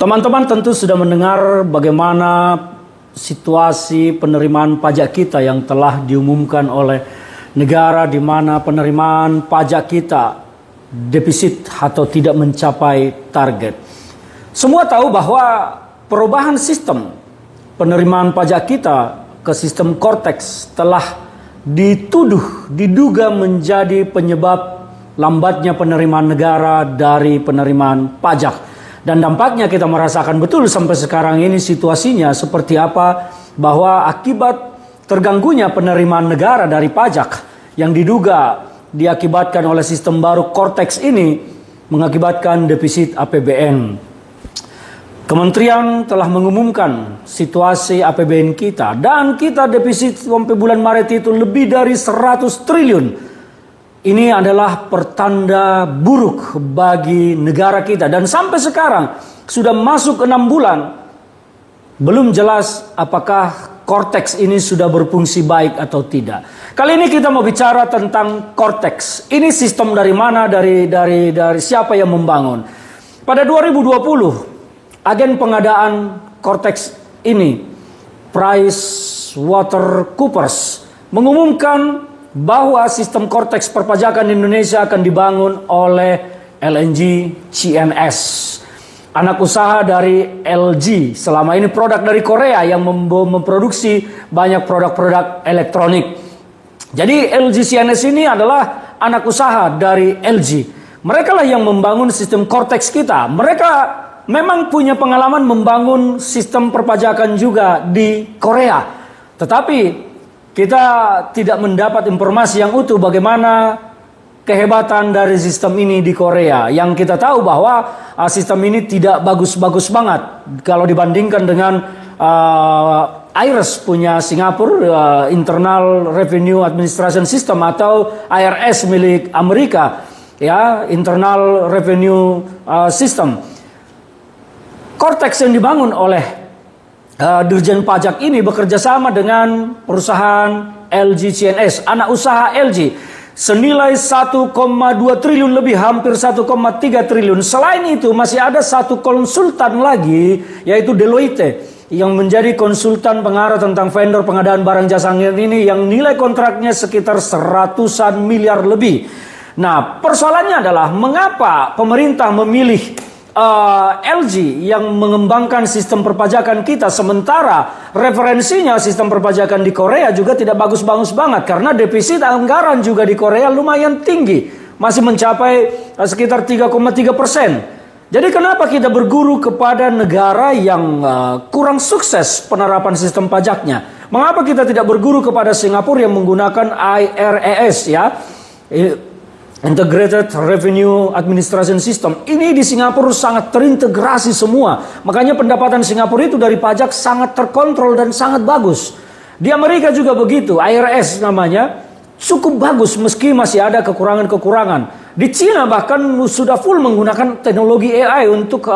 Teman-teman tentu sudah mendengar bagaimana situasi penerimaan pajak kita yang telah diumumkan oleh negara, di mana penerimaan pajak kita defisit atau tidak mencapai target. Semua tahu bahwa perubahan sistem penerimaan pajak kita ke sistem Cortex telah diduga menjadi penyebab lambatnya penerimaan negara dari penerimaan pajak. Dan dampaknya kita merasakan betul sampai sekarang ini situasinya seperti apa, bahwa akibat terganggunya penerimaan negara dari pajak yang diduga diakibatkan oleh sistem baru Cortex ini mengakibatkan defisit APBN. Kementerian telah mengumumkan situasi APBN kita, dan kita defisit sampai bulan Maret itu lebih dari 100 triliun. Ini adalah pertanda buruk bagi negara kita. Dan sampai sekarang sudah masuk 6 bulan, belum jelas apakah Cortex ini sudah berfungsi baik atau tidak. Kali ini kita mau bicara tentang Cortex. Ini sistem dari mana, dari siapa yang membangun. Pada 2020, agen pengadaan Cortex ini, PricewaterhouseCoopers, mengumumkan bahwa sistem Cortex perpajakan di Indonesia akan dibangun oleh LNG CNS, anak usaha dari LG. Selama ini produk dari Korea yang memproduksi banyak produk-produk elektronik. Jadi LG CNS ini adalah anak usaha dari LG. Mereka lah yang membangun sistem Cortex kita. Mereka memang punya pengalaman membangun sistem perpajakan juga di Korea. Tetapi kita tidak mendapat informasi yang utuh bagaimana kehebatan dari sistem ini di Korea. Yang kita tahu bahwa sistem ini tidak bagus-bagus banget kalau dibandingkan dengan IRS punya Singapura, Internal Revenue Administration System, atau IRS milik Amerika, ya, Internal Revenue System. Cortex yang dibangun oleh Dirjen Pajak ini bekerja sama dengan perusahaan LG CNS, anak usaha LG, senilai 1,2 triliun lebih, hampir 1,3 triliun. Selain itu masih ada satu konsultan lagi, yaitu Deloitte, yang menjadi konsultan pengarah tentang vendor pengadaan barang jasa ini, yang nilai kontraknya sekitar 100-an miliar lebih. Nah, persoalannya adalah mengapa pemerintah memilih LG yang mengembangkan sistem perpajakan kita, sementara referensinya sistem perpajakan di Korea juga tidak bagus-bagus banget, karena defisit anggaran juga di Korea lumayan tinggi, masih mencapai sekitar 3,3%. Jadi kenapa kita berguru kepada negara yang kurang sukses penerapan sistem pajaknya? Mengapa kita tidak berguru kepada Singapura yang menggunakan IRAS, ya, Integrated Revenue Administration System? Ini di Singapura sangat terintegrasi semua. Makanya pendapatan Singapura itu dari pajak sangat terkontrol dan sangat bagus. Di Amerika juga begitu, IRS namanya, cukup bagus meski masih ada kekurangan-kekurangan. Di Cina bahkan sudah full menggunakan teknologi AI untuk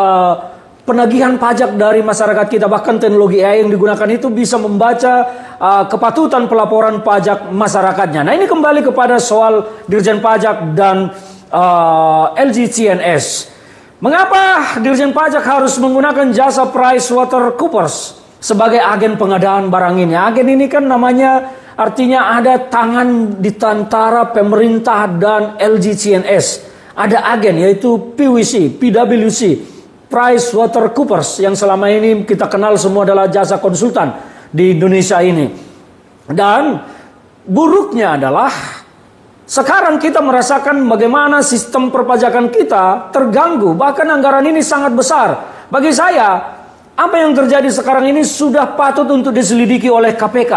penagihan pajak dari masyarakat kita. Bahkan teknologi AI yang digunakan itu bisa membaca kepatutan pelaporan pajak masyarakatnya. Nah, ini kembali kepada soal Dirjen Pajak dan LG CNS. Mengapa Dirjen Pajak harus menggunakan jasa PricewaterhouseCoopers sebagai agen pengadaan barang ini? Agen ini kan namanya, artinya ada tangan di antara pemerintah dan LG CNS. Ada agen, yaitu PwC, PricewaterhouseCoopers, yang selama ini kita kenal semua adalah jasa konsultan di Indonesia ini. Dan buruknya adalah sekarang kita merasakan bagaimana sistem perpajakan kita terganggu, bahkan anggaran ini sangat besar. Bagi saya, apa yang terjadi sekarang ini sudah patut untuk diselidiki oleh KPK.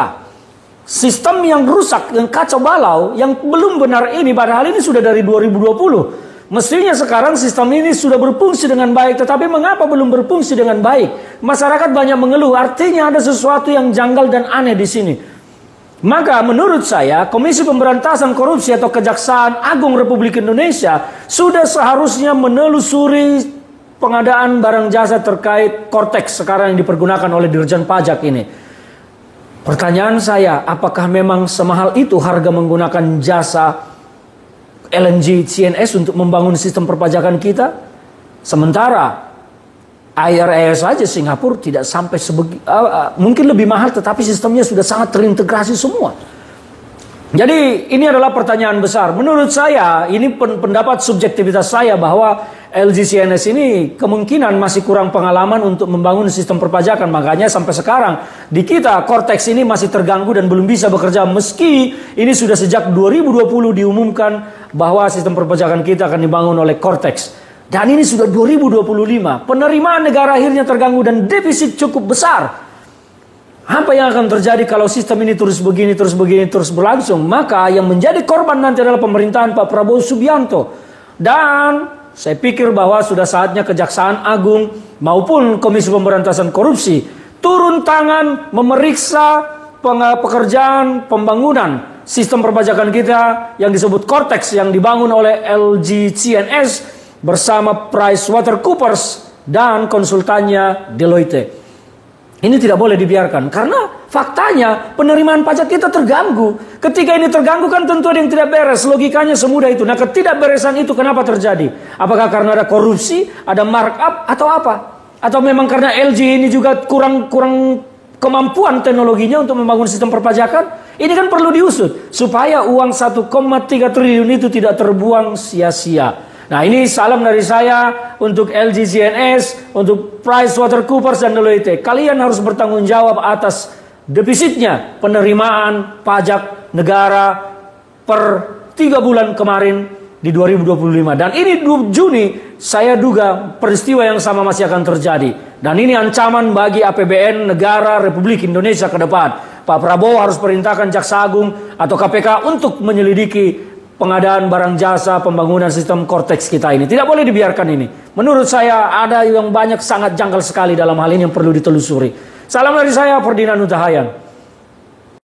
Sistem yang rusak, yang kacau balau, yang belum benar ini, padahal ini sudah dari 2020. Mestinya sekarang sistem ini sudah berfungsi dengan baik, tetapi mengapa belum berfungsi dengan baik? Masyarakat banyak mengeluh, artinya ada sesuatu yang janggal dan aneh di sini. Maka menurut saya, Komisi Pemberantasan Korupsi atau Kejaksaan Agung Republik Indonesia sudah seharusnya menelusuri pengadaan barang jasa terkait Cortex sekarang yang dipergunakan oleh Dirjen Pajak ini. Pertanyaan saya, apakah memang semahal itu harga menggunakan jasa LNG CNS untuk membangun sistem perpajakan kita? Sementara IRAS saja Singapura tidak sampai mungkin lebih mahal, tetapi sistemnya sudah sangat terintegrasi semua. Jadi ini adalah pertanyaan besar. Menurut saya, ini pendapat subjektivitas saya bahwa LG CNS ini kemungkinan masih kurang pengalaman untuk membangun sistem perpajakan. Makanya sampai sekarang di kita Cortex ini masih terganggu dan belum bisa bekerja. Meski ini sudah sejak 2020 diumumkan bahwa sistem perpajakan kita akan dibangun oleh Cortex. Dan ini sudah 2025. Penerimaan negara akhirnya terganggu dan defisit cukup besar. Apa yang akan terjadi kalau sistem ini terus begini, terus berlangsung? Maka yang menjadi korban nanti adalah pemerintahan Pak Prabowo Subianto. Dan saya pikir bahwa sudah saatnya Kejaksaan Agung maupun Komisi Pemberantasan Korupsi turun tangan memeriksa pekerjaan pembangunan sistem perpajakan kita yang disebut Cortex yang dibangun oleh LG CNS bersama PricewaterhouseCoopers dan konsultannya Deloitte. Ini tidak boleh dibiarkan karena faktanya penerimaan pajak kita terganggu. Ketika ini terganggu kan tentu ada yang tidak beres. Logikanya semudah itu. Nah, ketidakberesan itu kenapa terjadi? Apakah karena ada korupsi, ada markup atau apa? Atau memang karena LG ini juga kurang kemampuan teknologinya untuk membangun sistem perpajakan? Ini kan perlu diusut supaya uang 1,3 triliun itu tidak terbuang sia-sia. Nah, ini salam dari saya untuk LG CNS, untuk PricewaterhouseCoopers dan Deloitte. Kalian harus bertanggung jawab atas defisitnya penerimaan pajak negara per 3 bulan kemarin di 2025. Dan ini Juni saya duga peristiwa yang sama masih akan terjadi. Dan ini ancaman bagi APBN negara Republik Indonesia ke depan. Pak Prabowo harus perintahkan Jaksa Agung atau KPK untuk menyelidiki pengadaan barang jasa pembangunan sistem Cortex kita ini. Tidak boleh dibiarkan ini. Menurut saya ada yang banyak sangat janggal sekali dalam hal ini yang perlu ditelusuri. Salam dari saya, Ferdinand Hutahayan.